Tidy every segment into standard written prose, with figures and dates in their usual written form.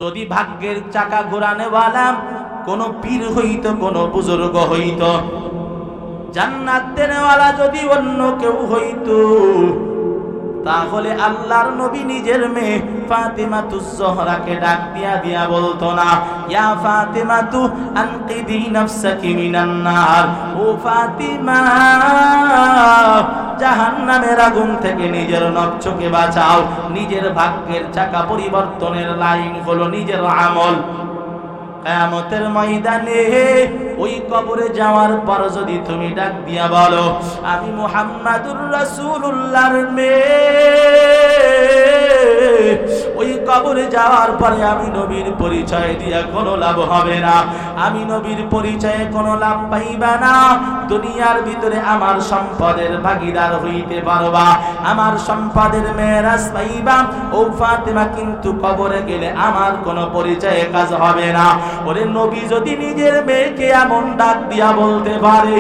যদি ভাগ্যের চাকা ঘোরানেওয়ালা কোন পীর হইত, কোন বুজুর্গ হইত, জান্নাত দেনেওয়ালা যদি অন্য কেউ হইত, তাহলে আল্লাহর নবী নিজের মেয়ে ফাতিমাতুজ জোহরাকে ডাক দিয়া বলতো না, ইয়া ফাতিমাতু আনকিদি নাফসাকি মিনান নার, ও ফাতিমা জাহান্নামের আগুন থেকে নিজের নফসকে বাঁচাও। নিজের ভাগ্যের চাকা পরিবর্তনের লাইন হলো নিজের আমল। কিয়ামতের ময়দানে ওই কবরে যাওয়ার পর যদি তুমি ডাক দিয়া বলো, আমি মুহাম্মাদুর রাসূলুল্লাহর মেয়ে, ওই কবরে যাওয়ার পরে আমি নবীর পরিচয় দিয়া কোনো লাভ হবে না। আমি নবীর পরিচয়ে কোনো লাভ পাইবা না। দুনিয়ার ভিতরে আমার সম্পদের ভাগীদার হইতে পারবা, আমার সম্পদের মেরাজ পাইবা, ও ফাতেমা, কিন্তু কবরে গেলে আমার কোনো পরিচয়ে কাজ হবে না। ওরে নবী যদি নিজের মেয়েকে এমন ডাক দিয়া বলতে পারে,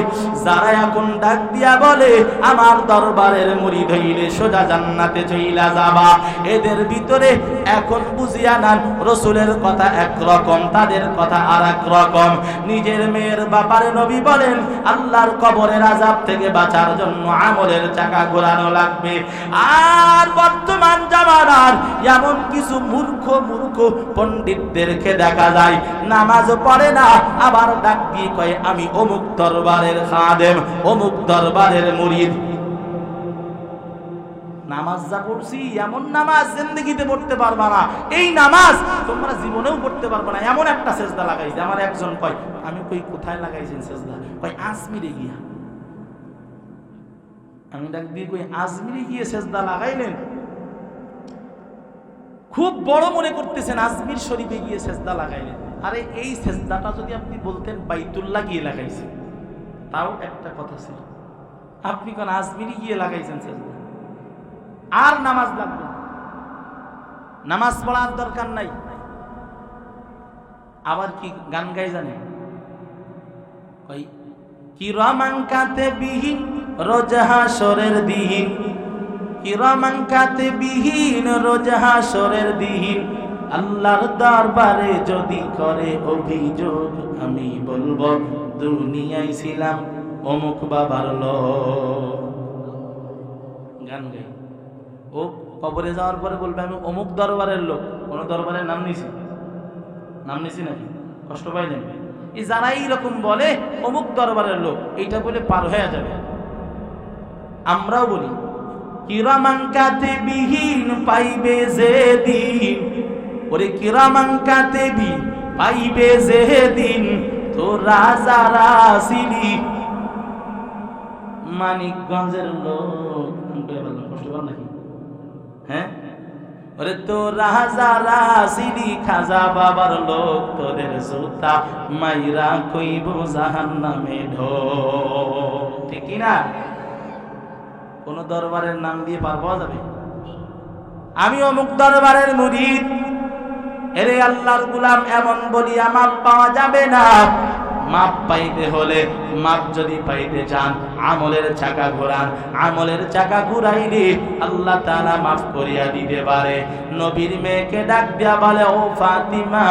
যারা এখন ডাক দিয়া বলে আমার দরবারের মুরিদ হইলে সোজা জান্নাতে চইলা যাবা, এদের ভিতরে এখন বুঝিয়া নেন রাসূলের কথা একরকম, তাদের কথা আরেক রকম। নিজের মেয়ের ব্যাপারে নবী বলেন আল্লাহর কবরের আযাব থেকে বাঁচার জন্য আমলের চাকা ঘোরানো লাগবে। আর বর্তমান জামানার এমন কিছু মূর্খ পণ্ডিতদেরকে দেখা যায়, নামাজ পড়ে না, আবার ডাক দিয়ে কয় আমি অমুক দরবারের খাদেম, অমুক দরবারের মুরিদ। নামাজ যা পড়ছি এমন নামাজ জিন্দেগিতে পড়তে পারবা না, এই নামাজ তোমরা জীবনেও পড়তে পারবা না। এমন একটা সেজদা লাগাইছে। আমার একজন কয়, আমি কই কোথায় লাগাইছেন সেজদা? কয় আজমিরে গিয়া। আমি ডাক দিয়ে কই আজমিরে গিয়ে সেজদা লাগাইলেন? খুব বড় মনে করতেছেন, আজমির শরীফে গিয়ে সেজদা লাগাইলেন। আরে এই সেজদাটা যদি আপনি বলতেন বাইতুল্লাহ গিয়ে লাগাইছেন, তাও একটা কথা ছিল। আপনি কোন আজমিরে গিয়ে লাগাইছেন সেজদা? আর নামাজ লাগবে, নামাজ পড়ার দরকার নাই। আবার কি গান গাই জানে? ওই কিরামান কাতিবিন রোজ হাশরের দিন, কিরামান কাতিবিন রোজ হাশরের দিন, আল্লাহর দরবারে যদি করে অভিযোগ, আমি বলবো দুনিয়ায় ছিলাম অমুক বাবার লোক। গান গাই। ও কবরে যাওয়ার পরে বলবে আমি অমুক দরবারের লোক। কোন দরবারের নাম নিছি? নাম নিছি নাকি? কষ্ট পাইলেন? এই যারা এইরকম বলে অমুক দরবারের লোক, এইটা বলে পার হয়ে যাবে। আমরাও বলি কিরামান কাতিবিন পাইবে যেদিন, ওরে কিরামান কাতিবিন পাইবে যেদিন, তো রাজারা ছিলি মানিকগঞ্জের লোক। কষ্ট পান নাকি? হ্যাঁ, ওরে তো রাজারা ছিলি খাজা বাবার লোক, তোদের জুতা মাইরা কইব জাহান্নামে ঢোক। ঠিক কি না? কোন দরবারের নাম দিয়ে পার পাওয়া যাবে? আমি অমুক দরবারের মুরিদ, এরে আল্লাহর গোলাম, এমন বলিয়া মাপ পাওয়া যাবে না। মাপ পাইতে হলে, মাপ যদি পাইতে চান, আমলের চাকা ঘোরান। আমলের চাকা ঘুরাইলে আল্লাহ তাআলা মাফ করিয়া দিতে পারে। নবীর মেয়েকে ডাক দিয়া বলে, ও ফাতিমা,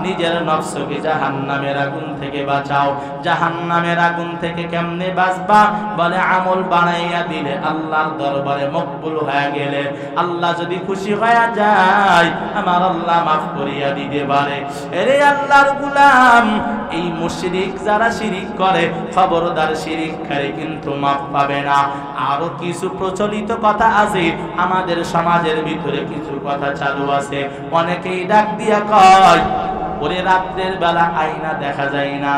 নিজের নফসকে জাহান্নামের আগুন থেকে বাঁচাও। জাহান্নামের আগুন থেকে কেমনে বাঁচবা? বলে আমল বানাইয়া দিলে, আল্লাহর দরবারে মকবুল হয়ে গেলে, আল্লাহ যদি খুশি হয়ে যায়, আমার আল্লাহ মাফ করিয়া দিতে পারে। এরে আল্লাহর গোলাম, এই মুশরিক যারা শিরিক করে, খবরদার শিরিক করে কিন্তু মাফ পাবে না। আরো কিছু প্রচলিত কথা আছে আমাদের সমাজের ভিতরে, কিছু কথা চালু আছে। অনেকেই ডাক দিয়া কয়, ওরে রাত্রের বেলা আয়না দেখা যায় না।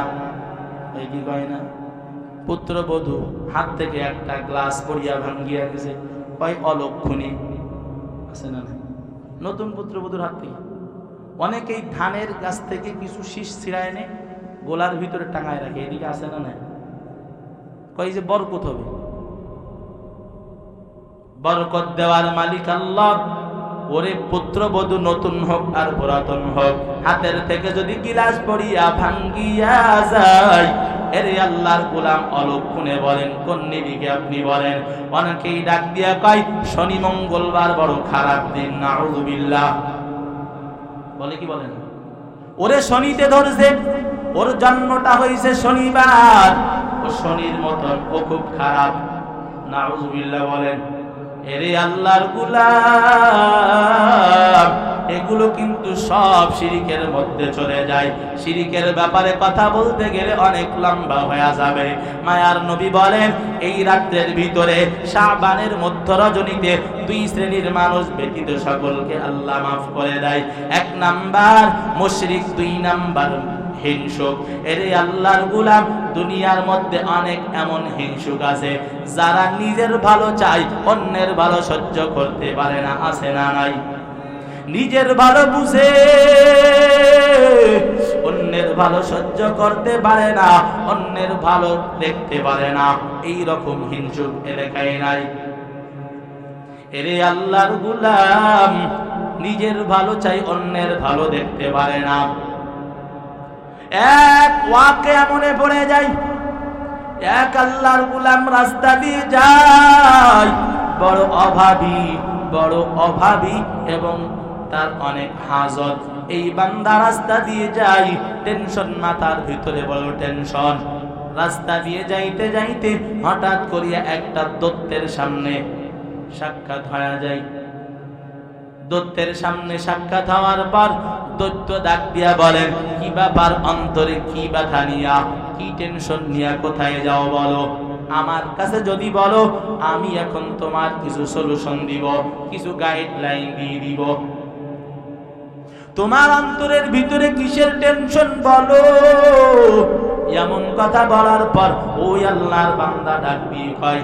এই কি কয় না? পুত্রবধূ হাত থেকে একটা গ্লাস পড়িয়া ভাঙ্গিয়া গেছে, কয় অলক্ষণী আছে না? নতুন পুত্রবধূর হাত থেকে অনেকেই ধানের গাছ থেকে কিছু শীষ ছিঁড়ায় এনে গোলার ভিতরে টাঙায় রাখে। এদিকে আছে না? না, কই যে বরকত হবে। বরকত দেওয়ার মালিক আল্লাহ। ওরে পুত্রবধূ নতুন হোক আর পুরাতন হোক, হাতের থেকে যদি গিলাস পড়িয়া ভাঙ্গিয়া যায়, এরে আল্লাহর গোলাম অলক্ষণে বলেন, কোন নিরিখে আপনি বলেন? অনেকেই ডাক দিয়া কয় শনি মঙ্গলবার বড় খারাপ দিন, নাউযুবিল্লাহ। বলে কি বলে না? ওরে শনিতে ধরছে, ওর জন্মটা হয়েছে শনিবার, ও শনির মতন, ও খুব খারাপ। নাউজুবিল্লাহ বলেন। এরে আল্লাহর গোলাম, এগুলো কিন্তু সব শিরিকের মধ্যে চলে যায়। শিরিকের ব্যাপারে কথা বলতে গেলে অনেক লম্বা হয়ে যাবে। মায়ার নবী বলেন, এই রাত্রের ভিতরে শাবানের মধ্য রজনীতে দুই শ্রেণীর মানুষ ব্যতীত সকলকে আল্লাহ মাফ করে দেয়। এক নাম্বার মুশরিক, দুই নাম্বার হিংসুক। এরে আল্লাহর গোলাম, দুনিয়ার মধ্যে অনেক এমন হিংসুক আছে যারা নিজের ভালো চায়, অন্যের ভালো সহ্য করতে পারে না। আছে না নাই? নিজের ভালো বুঝে অন্যের ভালো সহ্য করতে পারে না, অন্যের ভালো দেখতে পারে না। এই রকম হিংসুক এলাকায় নাই। এরে আল্লাহর গোলাম, নিজের ভালো চাই, অন্যের ভালো দেখতে পারে না। এক ওয়াকিয়া মনে পড়ে যায়। এক আল্লাহর গোলাম রাস্তা দিয়ে যায়, বড় অভাবী এবং তার অনেক হাজত। এই বান্দা রাস্তা দিয়ে যায়, টেনশন, মাথার ভিতরে বড় টেনশন। রাস্তা দিয়ে যাইতে যাইতে হঠাৎ করিয়া একটা দৈত্যের সামনে সাক্ষাৎ হয়ে যায়। দৈত্যের সামনে সাক্ষাৎ হওয়ার পর দৈত্য ডাক দিয়া বলেন, কি ব্যাপার, অন্তরে কি ব্যথা নিয়া, কি টেনশন নিয়া, কোথায় যাও বলো। আমার কাছে যদি বলো, আমি এখন তোমার কিছু সলিউশন দিব, কিছু গাইডলাইন দিয়ে দিব। তোমার অন্তরের ভিতরে কিসের টেনশন বলো। এমন কথা বলার পর ওই আল্লাহর বান্দা ডাক দিয়ে কয়,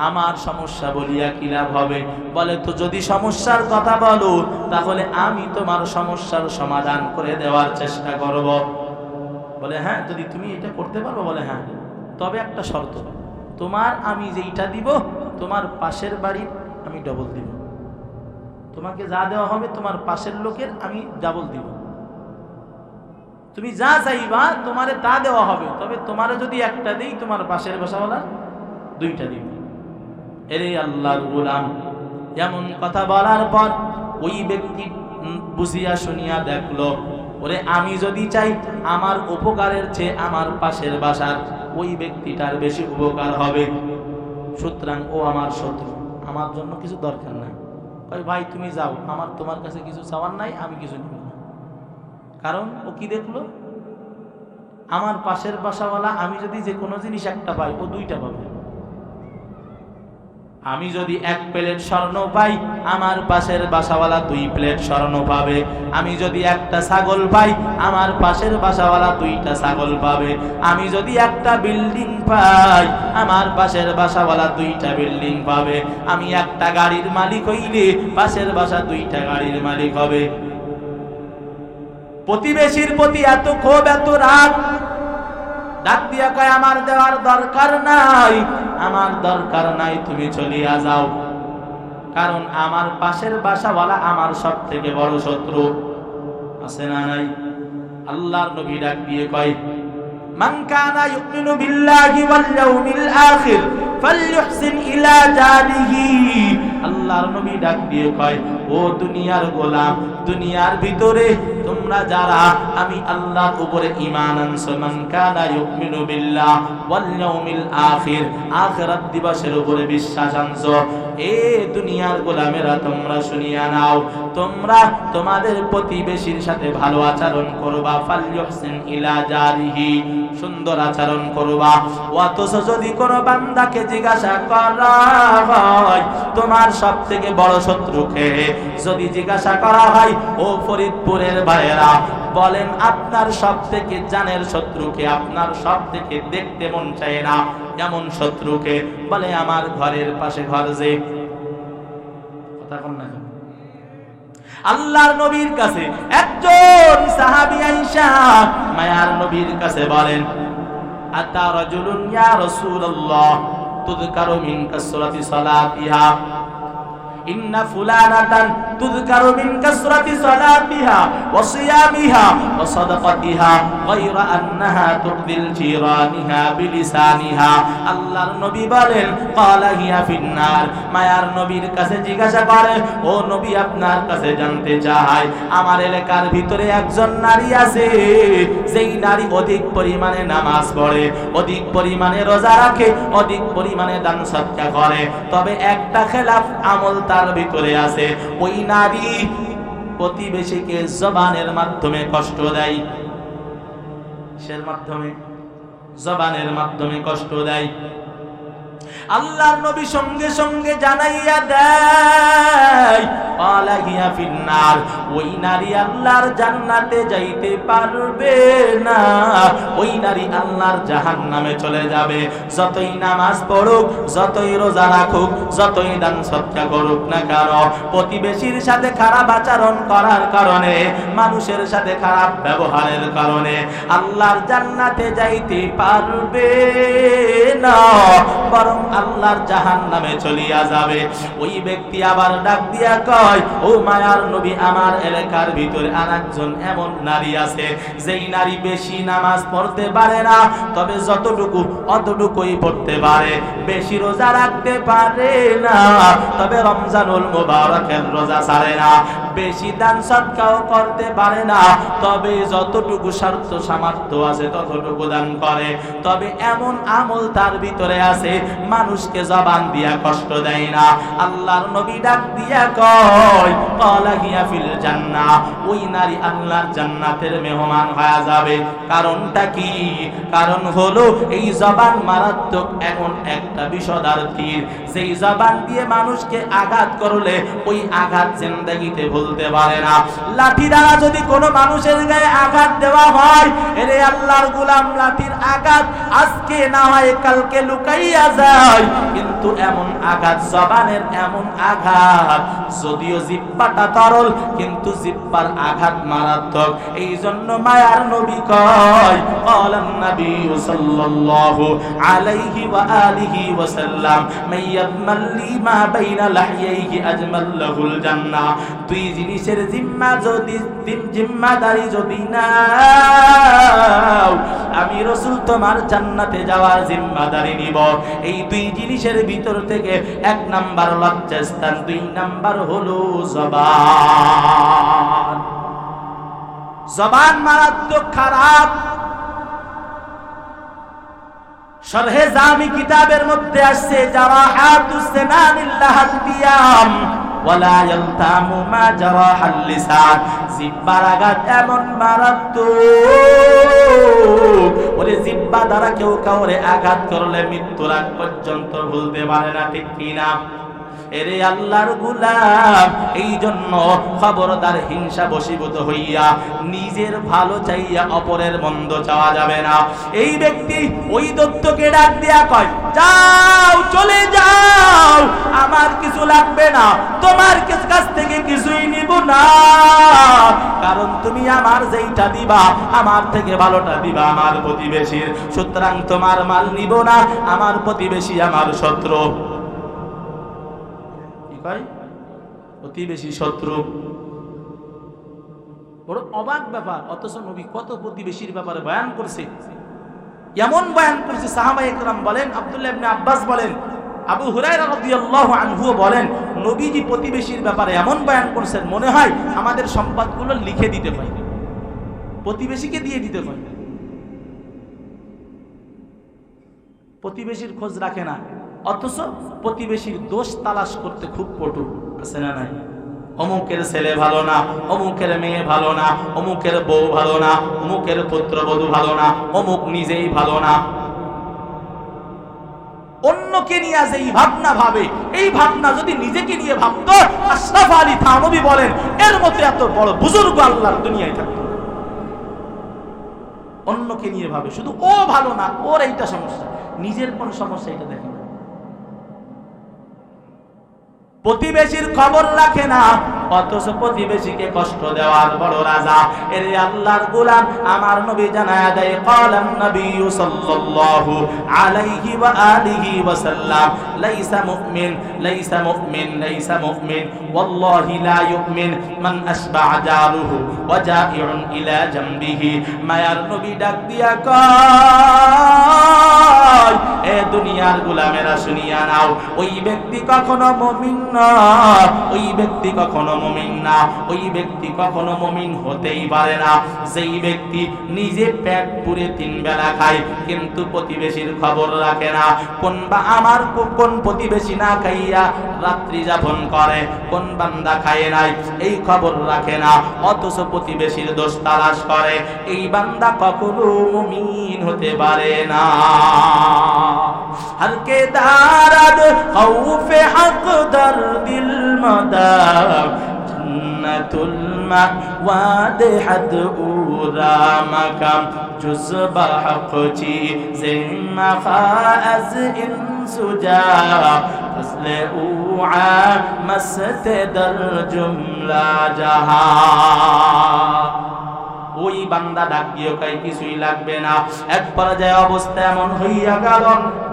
আমার সমস্যা বলিয়া কি লাভ হবে? বলে, তো যদি সমস্যার কথা বলো, তাহলে আমি তোমার সমস্যার সমাধান করে দেওয়ার চেষ্টা করব। বলে, হ্যাঁ, যদি তুমি এটা করতে পারো। বলে, হ্যাঁ, তবে একটা শর্ত, তোমার আমি যেইটা দিব, তোমার পাশের বাড়ির আমি ডবল দিব। তোমাকে যা দেওয়া হবে তোমার পাশের লোকের আমি ডাবল দিব। তুমি যা চাইবা তোমারে তা দেওয়া হবে, তবে তোমারে যদি একটা দেই, তোমার পাশের বাসাওয়ালা দুইটা দিব। এরে আল্লাহর গোলাম, এমন কথা বলার পর ওই ব্যক্তি বুঝিয়া শুনিয়া দেখলো, ওরে আমি যদি চাই, আমার উপকারের চেয়ে আমার পাশের বাসার ওই ব্যক্তিটার বেশি উপকার হবে। সুতরাং ও আমার শত্রু, আমার জন্য কিছু দরকার নাই। কই, ভাই তুমি যাও, আমার তোমার কাছে কিছু চাওয়ার নাই, আমি কিছু নিব না। কারণ ও কি দেখলো, আমার পাশের বাসাওয়ালা আমি যদি যে কোনো জিনিস একটা পাই, ও দুইটা পাবে। আমি যদি এক প্লেট স্বর্ণ পাই, আমার পাশের বাসাওয়ালা 2 প্লেট স্বর্ণ পাবে। আমি যদি একটা ছাগল পাই, আমার পাশের বাসাওয়ালা 2টা ছাগল পাবে। আমি যদি একটা বিল্ডিং পাই, আমার পাশের বাসাওয়ালা 2টা বিল্ডিং পাবে। আমি একটা গাড়ির মালিক হইলে পাশের বাসা 2টা গাড়ির মালিক হবে। প্রতিবেশীর প্রতি এত ক্ষোভ, এত রাগ, ডাক দিয়া কয়, আমার দেওয়ার দরকার নাই, আমার দরকার নাই, তুমি চলিয়া যাও। কারণ আমার পাশের বাসাওয়ালা আমার সব থেকে বড় শত্রু। আছে না নাই? আল্লাহর নবী ডাক দিয়ে কয়, মান কানা ইউমিনু বিল্লাহি ওয়াল ইয়াউমিল আখির ফালইহসিন ইলা জারিহি। আল্লাহর নবী ডাক দিয়ে কয়, ও দুনিয়ার গোলাম, দুনিয়ার ভিতরে তোমরা যারা আমি আল্লাহর উপরে ঈমান আনছো, মান কানা ইউমিনু বিল্লাহ ওয়াল ইয়াউমিল আখির, আখিরাত দিবসের উপরে বিশ্বাস আনছো, এ দুনিয়ার গোলামেরা তোমরা শুনিয়া নাও, তোমরা তোমাদের প্রতিবেশীর সাথে ভালো আচরণ করবা। ফালইহসিন ইলা জারিহি, সুন্দর আচরণ করবা। অথচ যদি কোনো বান্দাকে জিজ্ঞাসা করা হয় তোমার সব থেকে বড় শত্রুকে, যদি জিজ্ঞাসা করা হয়, ও ফরিদপুরের ভাইয়েরা বলেন আপনার সব থেকে জানের শত্রুকে, আপনার সব থেকে দেখতে মন চায় না এমন শত্রুকে, বলে আমার ঘরের পাশে ঘর যে। কথা কোন না? আল্লাহর নবীর কাছে একজন সাহাবী আয়েশা মায়ার নবীর কাছে বলেন, আতা রাজুলুন ইয়া রাসূলুল্লাহ তুযকারু মিন কাসরাতি সালাতিহা। ইন্না ফুলানাতান তুযকারু মিন কাসরাতি সালাতিহা ওয়া সিয়ামিহা ওয়া সাদাকাতিহা গায়রা আন্নাহা তুযিল জিরানিহা বিলিসানিহা। আল্লাহর নবী বলেন ক্বালা হিয়া ফিন্নার। মায়ার নবীর কাছে জিজ্ঞাসা করে, ও নবী আপনার কাছে জানতে চাই, আমার এলাকার ভিতরে একজন নারী আছে, যেই নারী অধিক পরিমাণে নামাজ পড়ে, অধিক পরিমাণে রোজা রাখে, অধিক পরিমাণে দান সদকা করে, তবে একটা খেলাফ আমল তার ভিতরে আছে। ওই নারী প্রতিবেশীকে জবানের মাধ্যমে কষ্ট দেয়। কিসের মাধ্যমে? জবানের মাধ্যমে কষ্ট দেয়। আল্লাহর নবী সঙ্গে সঙ্গে জানাইয়া দেয় ক্বালা হিয়া ফিন্নার। ওই নারী আল্লাহর জান্নাতে যাইতে পারবে না, ওই নারী আল্লাহর জাহান্নামে চলে যাবে। যতই নামাজ পড়ুক, যতই রোজা রাখুক, যতই দান সদকা করুক না কেন, প্রতিবেশীর সাথে খারাপ আচরণ করার কারণে, মানুষের সাথে খারাপ ব্যবহারের কারণে আল্লাহর জান্নাতে যাইতে পারবে না, বরং আল্লাহর জাহান্নামে চলিয়া যাবে। ওই ব্যক্তি আবার ডাক দিয়া কয়, ও মায়ার নবী, আমার এলাকার ভিতরে আরেকজন এমন নারী আছে, যেই নারী বেশি নামাজ পড়তে পারে না, তবে যতটুকু অতটুকুই পড়তে পারে, বেশি রোজা রাখতে পারে না, তবে রমজানুল মুবারকের রোজা ছাড়ে না, বেশি দান সদকাও করতে পারে না, তবে যতটুকু স্বার্থ সামর্থ্য আছে ততটুকু দান করে, তবে এমন আমল তার ভিতরে আছে, মানুষকে জবান দিয়া কষ্ট দেয় না। আল্লাহর নবী ডাক দিয়া কয় ক্বালা হিয়া ফিল জান্নাহ। ওই নারী আল্লাহর জান্নাতের মেহমান হয়ে যাবে। কারণটা কি? কারণ হলো এই জবান মারাত্মক এমন একটা বিষধর তীর, যেই জবান দিয়ে মানুষকে আঘাত করলে ওই আঘাত জিন্দেগিতে ভুলতে পারে না। লাঠি দ্বারা যদি কোনো মানুষের গায়ে আঘাত দেওয়া হয়, এরে আল্লাহর গোলাম, লাঠির আঘাত আজকে না হয় কালকে লুকাইয়া যায়, কিন্তু এমন আঘাত, জবানের এমন আঘাত, যদিও জিহ্বাটা তরল কিন্তু জিহ্বার আঘাত মারাত্মক। এই জন্য মায়ার নবী কয় ক্বালান নবী সাল্লাল্লাহু আলাইহি ওয়া আলিহি ওয়া সাল্লাম মাইয়াদমাল্লি মা বাইনা লাহইহি আজমাল্লাহুল জান্নাহ। দুই জিনিসের জিম্মাদারি যদি নাও, আমি রাসূল তোমার জান্নাতে যাওয়ার জিম্মাদারি নিব। এই দুই জিনিসের ভিতর থেকে এক নাম্বার লজ্জাস্থান, দুই নাম্বার হলো জবান। জবান মারাত্মক খারাপ। শরহে জামি কিতাবের মধ্যে আসছে জারাহাতুস সিনানিল্লাহাল বিয়াম ওয়ালা ইয়ালতামু মা জারাহাল লিসান। জিহ্বার আঘাত এমন মারাত্মক, ওরে জিহ্বা দ্বারা কেউ কাউরে আঘাত করলে মৃত্যুর আগ পর্যন্ত ভুলতে পারে না, ঠিক কিনা? এরে আল্লাহর গোলাম, এই জন্য খবরদার হিংসা বশীভূত হইয়া নিজের ভালো চাইয়া অপরের মন্দ চাওয়া যাবে না। এই ব্যক্তি ওই দত্তকে ডাক দিয়া কয়, যাও, চলে যাও, আমার কিছু লাগবে না, তোমার কাছ থেকে কিছুই নিব না, কারণ তুমি আমার যেইটা দিবা, আমার থেকে ভালোটা দিবা আমার প্রতিবেশীর, সুতরাং তোমার মাল নিব না, আমার প্রতিবেশী আমার শত্রু। প্রতিবেশী শত্রু, বড় অবাক ব্যাপার। অথচ নবী কত প্রতিবেশীর ব্যাপারে বয়ান করছে, এমন বয়ান করছে, সাহাবায়ে কেরাম বলেন, আব্দুল্লাহ ইবনে আব্বাস বলেন, আবু হুরায়রা রাদিয়াল্লাহু আনহু বলেন, নবীজি প্রতিবেশীর ব্যাপারে এমন বয়ান করছেন, মনে হয় আমাদের সম্পদগুলো লিখে দিতে হয়, প্রতিবেশীকে দিয়ে দিতে হয়। প্রতিবেশীর খোঁজ রাখে না, অথচ প্রতিবেশীর দোষ তালাশ করতে খুব পটু, আছে না নাই? অমুকের ছেলে ভালো না, অমুকের মেয়ে ভালো না, অমুকের বউ ভালো না, অমুকের পুত্রবধূ ভালো না, অমুক নিজেই ভালো না। অন্যকে নিয়ে যেই ভাবনা ভাবে, এই ভাবনা যদি নিজেকে নিয়ে ভাবতো, আশরাফ আলী থানভী বলেন, এর মতো এত বড় বুজুর্গ আল্লাহর দুনিয়ায় থাকতো। অন্যকে নিয়ে ভাবে, শুধু ও ভালো না, ওর এইটা সমস্যা, নিজের কোন সমস্যা এটা দেখে না। প্রতিবেশীর খবর রাখে না, অথচ প্রতিবেশীকে কষ্ট দেওয়ার বড় রাজা। এর আল্লাহর গোলাম আমার নবী জানায়া দেয়, ক্বালান নবী সাল্লাল্লাহু আলাইহি ওয়া আলিহি ওয়া সাল্লাম, লাইসা মুমিন লাইসা মুমিন লাইসা মুমিন ওয়াল্লাহি লা ইউমিন মান আসবা জারুহু ওয়া জাইউন ইলা জামবিহি। মায়ার নবী ডাক দিয়া কয়, এ দুনিয়ার গোলামেরা শুনিয়া নাও, ওই ব্যক্তি কখনো মুমিন না, ওই ব্যক্তি কখনো মুমিন না, ওই ব্যক্তি কখনো মুমিন হতেই পারে না যেই ব্যক্তি নিজে পেট পুরে 3 বেলা খায় কিন্তু প্রতিবেশীর খবর রাখে না। কোন বা আমার কোন প্রতিবেশী না খাইয়া রাত্রি যাপন করে, কোন বান্দা খায় নাই এই খবর রাখে না, অথচ প্রতিবেশীর দোষ তালাশ করে, এই বান্দা কখনো মুমিন হতে পারে না। हर के दारद खौफ हक दर्दिल मदाम जन्नतुल मवाद हद उरा मकाम जुज़बा हक चीज़े मखाज़ इंसुजा फज़ल उआ मस्त दर जुमला जहां। ওই বান্দা ডাক দিয়ে কয় কিছুই লাগবে না। এক পর্যায়ে অবস্থা এমন হইয়া গেল,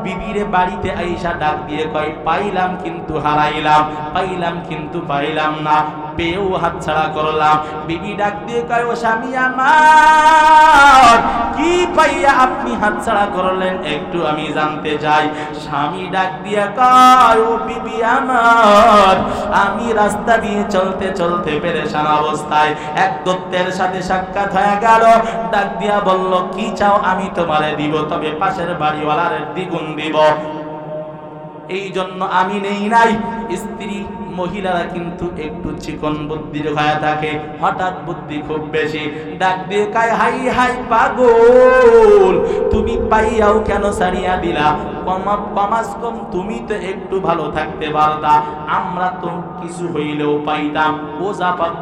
বিবিরে বাড়িতে আইসা ডাক দিয়ে কয় পাইলাম কিন্তু হারাইলাম, পাইলাম কিন্তু পাইলাম না, পেয়েও হাতছাড়া করলাম। বিবি ডাক দিয়ে কয়, ও স্বামী আমার, কি পাইয়া আপনি হাতছাড়া করলেন একটু আমি জানতে চাই। স্বামী ডাক দিয়ে কয়, ও বিবি আমার, আমি রাস্তা দিয়ে চলতে চলতে পেরেশান অবস্থায় এক দত্তের সাথে সাক্ষাৎ হয়ে গেল। ডাক দিয়া বলল, কি চাও আমি তোমারে দিব, তবে পাশের বাড়িওয়ালার দ্বিগুণ দিব। এই জন্য আমি নেই নাই। স্ত্রী মহিলারা কিন্তু একটু চিকন বুদ্ধির হয়ে থাকে, হঠাৎ বুদ্ধি খুব বেশি। ডাক দিয়ে কয়, হাই হাই পাগল, তুমি পাইয়াও কেন ছাড়িয়া দিলা? কমাস কম তুমি তো একটু ভালো থাকতে পারতা, আমরা তো কিছু হইলেও পাইতাম। ও যা পাক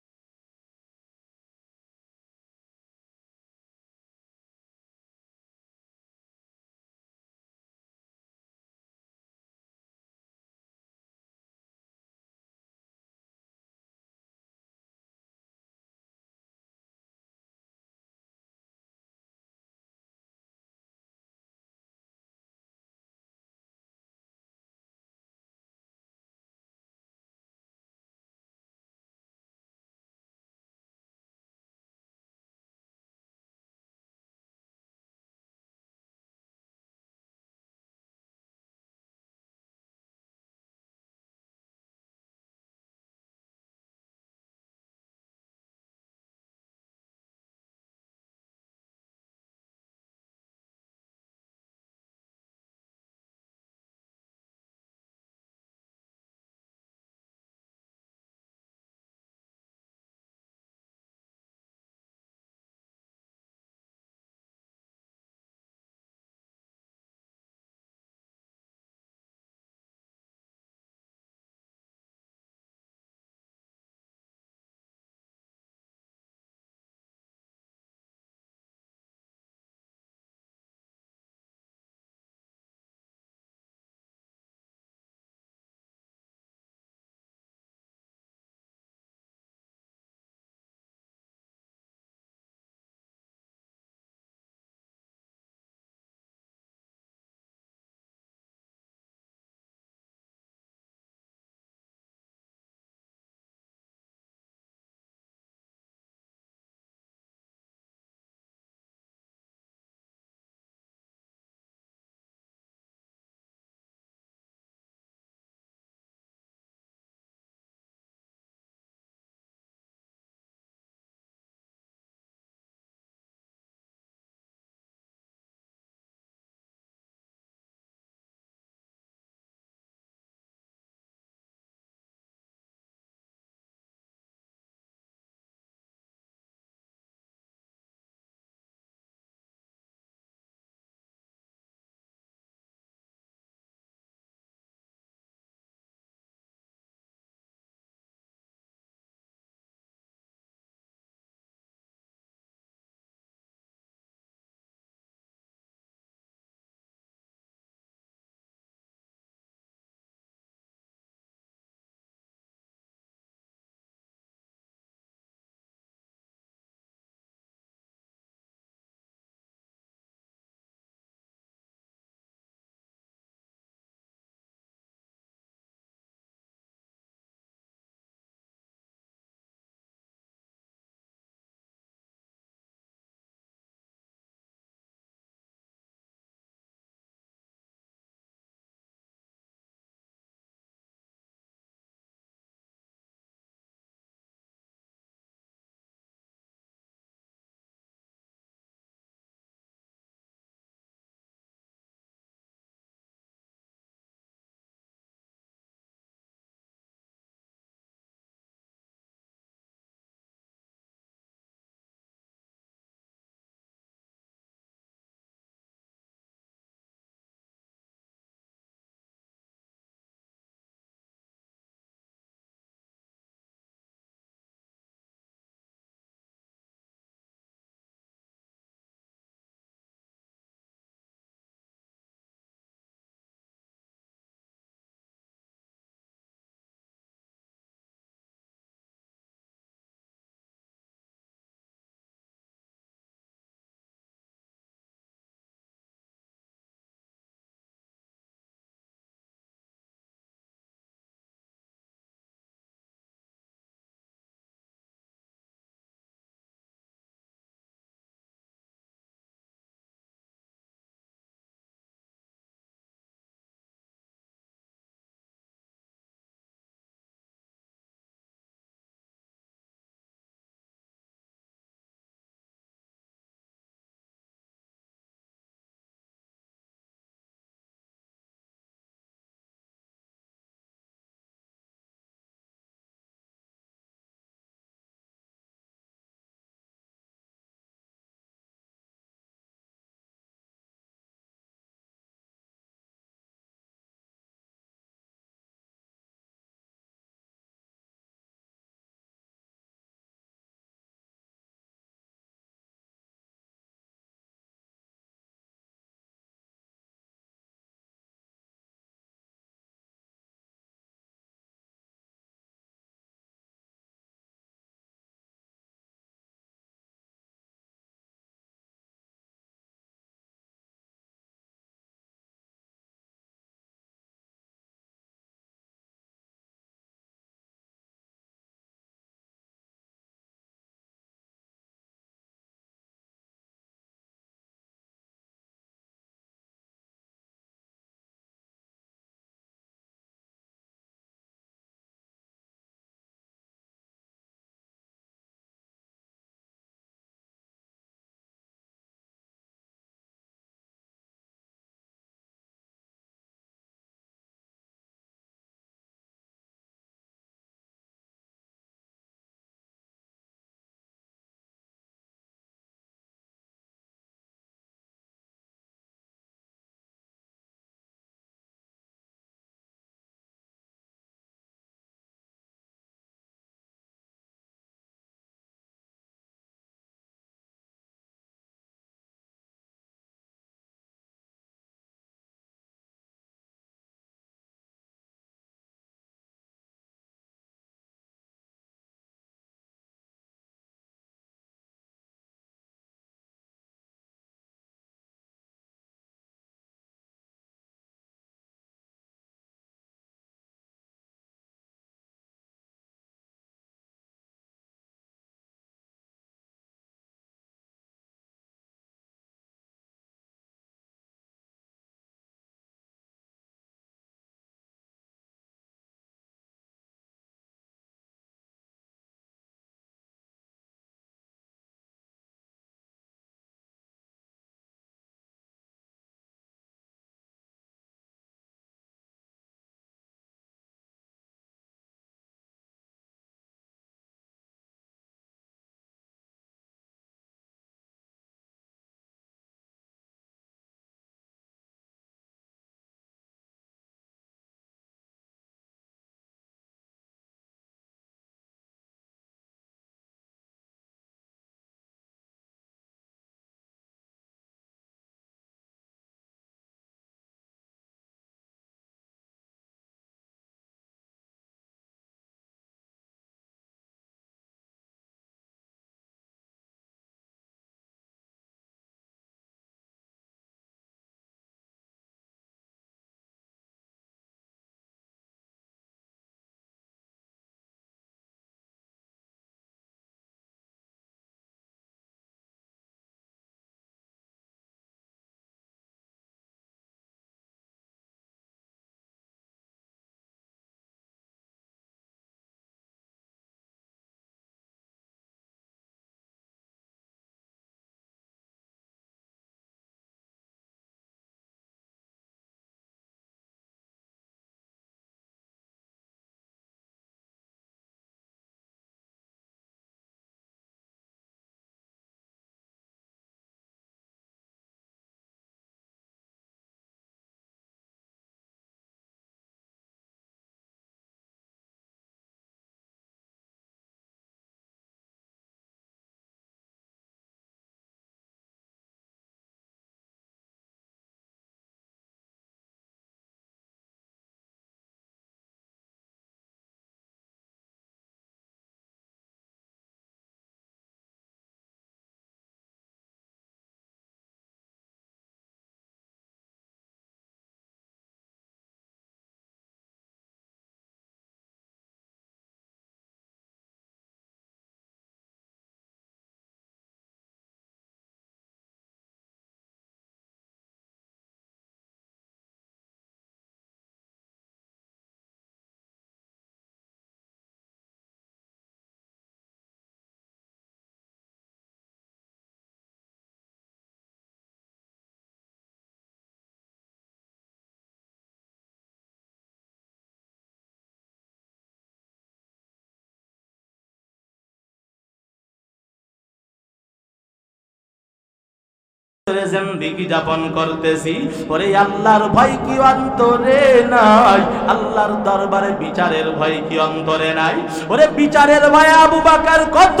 জিন্দেগি যাপন করতেছি, ওরে আল্লাহর ভয় কি অন্তরে নাই? আল্লাহর দরবারে বিচারের ভয় কি অন্তরে নাই? ওরে বিচারের ভয়ে আবু বকর কত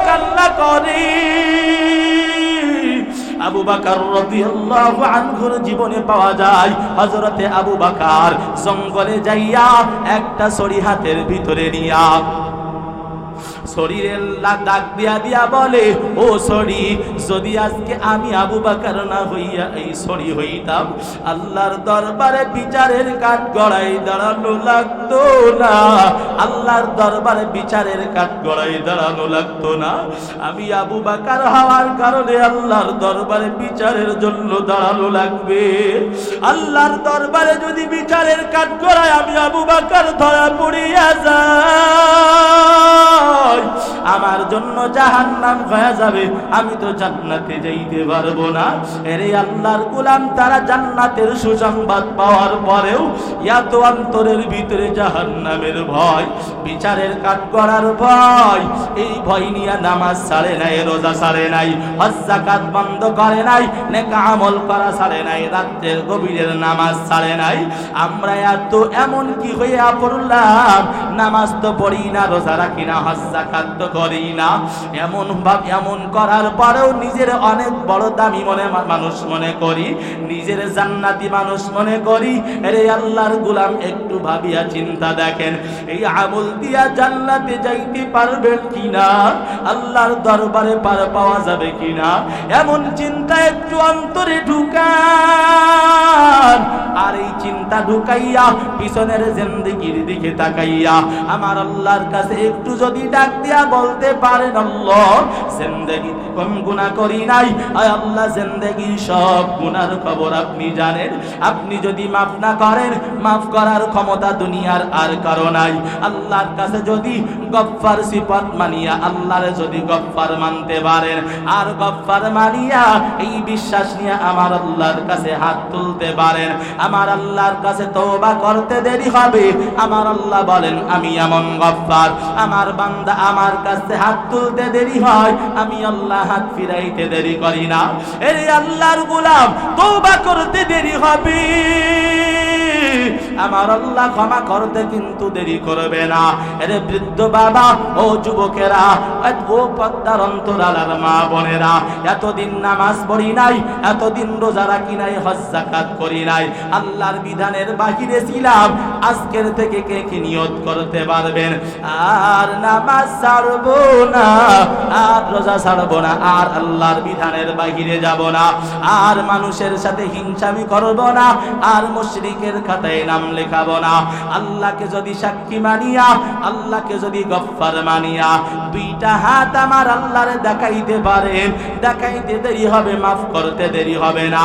কান্না করে। আবু বকর রাদিয়াল্লাহু আনহুর জীবনে পাওয়া যায়, হযরতে আবু বকর জঙ্গলে যাইয়া একটা ছড়ি হাতের ভিতরে নিয়া শরীরের ডাক দিয়া দিয়া বলে, ও ছড়ি, যদি আজকে আমি আবু বকর না হইয়া এই ছড়ি হইতাম, আল্লাহর দরবারে বিচারের কাঠ গড়াই দাঁড়ানো লাগতো না। আল্লাহর দরবারে বিচারের কাঠ গড়াই দাঁড়ানো লাগতো না। আমি আবু বকর হওয়ার কারণে আল্লাহর দরবারে বিচারের জন্য দাঁড়ানো লাগবে। আল্লাহর দরবারে যদি বিচারের কাঠ গড়ায় আমি আবু বকর ধরা পড়িয়া যাই, আমার জন্য জাহান্নাম হয়ে যাবে, আমি তো জান্নাতে যাইতে পারবো না। এরে আল্লাহর গোলাম, তারা জান্নাতের সুসংবাদ পাওয়ার পরেও এত অন্তরের ভিতরে জাহান্নামের ভয়, বিচারের কাঠগড়ার ভয়, এই ভয় নিয়ে নামাজ ছাড়ে নাই, রোজা ছাড়ে নাই, হজ যাকাত বন্ধ করে নাই, নেক আমল করা ছাড়ে নাই, রাতের গভীরের নামাজ ছাড়ে নাই। আমরা এত এমন কি হইয়া পড়লাম, নামাজ তো পড়ি না, রোজা রাখি না, হজ যাকাত তো করি না, এমন করার পরেও নিজের অনেক বড় দামি মানুষ মনে করি, নিজের জান্নাতি মানুষ মনে করি। আরে আল্লাহর গোলাম, একটু ভাবিয়া চিন্তা দেখেন, এই আমল দিয়া জান্নাতে যাইতে পারবেন কিনা, আল্লাহর দরবারে পার পাওয়া যাবে কিনা, এমন চিন্তা একটু অন্তরে ঢুকান। আর এই চিন্তা ঢুকাইয়া পিছনের জিন্দেগির দিকে তাকাইয়া আমার আল্লাহর কাছে একটু যদি ডাক দিয়া বলতে পারেন, আল্লাহ, জিন্দেগিতে কোন গুনাহ করি নাই, আয় আল্লাহ, জিন্দেগির সব গুনার খবর আপনি জানেন, আপনি যদি মাফ না করেন, মাফ করার ক্ষমতা দুনিয়ার আর কারো নাই। আল্লাহর কাছে যদি গফফার সিফাত মানিয়া আল্লাহরে যদি গফফার মানতে পারেন, আর গফফার মানিয়া এই বিশ্বাস নিয়ে আমার আল্লাহর কাছে হাত তুলতে পারেন, আমার আল্লাহর কাছে তওবা করতে দেরি হবে। আমার আল্লাহ বলেন, আমি এমন গফফার, আমার বান্দা আমার কাছে হাত তুলতে দেরি হয়, আমি আল্লাহ হাত ফিরাইতে দেরি করি না। এই আল্লাহর গোলাম, তওবা করতে দেরি হবে, আমার আল্লাহ ক্ষমা করতে কিন্তু দেরি করবে না। এরে বৃদ্ধ বাবা, ও যুবকেরা, ও পদ্মার অন্তরালার মা বোনেরা, এতদিন নামাজ পড়ি নাই, এতদিন রোজা রাখি নাই, হজ যাকাত করি নাই, আল্লাহর বিধানের বাহিরে ছিলাম, আজকের থেকে কে কি নিয়ত করতে পারবেন, আর নামাজ ছাড়বো না, আর রোজা ছাড়বো না, আর আল্লাহর বিধানের বাহিরে যাব না, আর মানুষের সাথে হিংসামি করব না, আর মুশরিকের খাতায় নাম লেখাবো না। আল্লাহকে যদি সাক্ষী মানিয়া, আল্লাহকে যদি গফফার মানিয়া দুইটা হাত আমার আল্লাহরে দেখাইতে পারেন, দেখাইতে দেরি হবে, মাফ করতে দেরি হবে না।